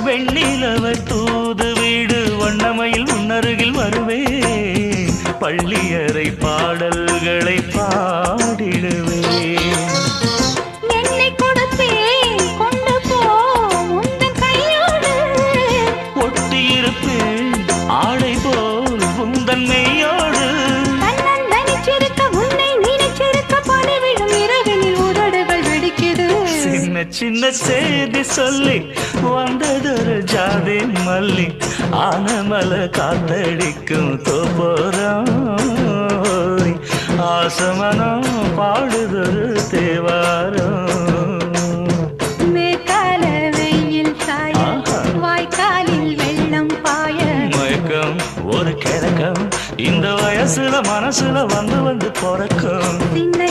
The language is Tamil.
வெண்ணிலவை தூது வீடு வண்ணமையில் உன்னருகில் வருவேன் பள்ளியறை பாடல்களை பாடிடுவேன் என்னை கொடுத்தேன் கொண்டு போ உந்தன் கையோடு ஒட்டியிருப்பேன் ஆடை போல் உந்தன் மெய்யோடு தன்னந்தனிச்சிருக்க உன்னை நினைச்சிருக்க பணிவிடும் இரவினில் உதடுகள் வெடிக்குது சின்ன சின்ன செய்தி சொல்லி வந்ததொரு ஜாதி மல்லி ஆனமல காத்தடிக்கும் தோப்போரம் ஆசமனம் பாடுதொரு தேவாரம் மேற்கால வெயில் சாய வாய்க்காலில் வெள்ளம் பாய மயக்கம் ஒரு கிழக்கம் இந்த வயசுல மனசுல வந்து வந்து பிறக்கும் சின்ன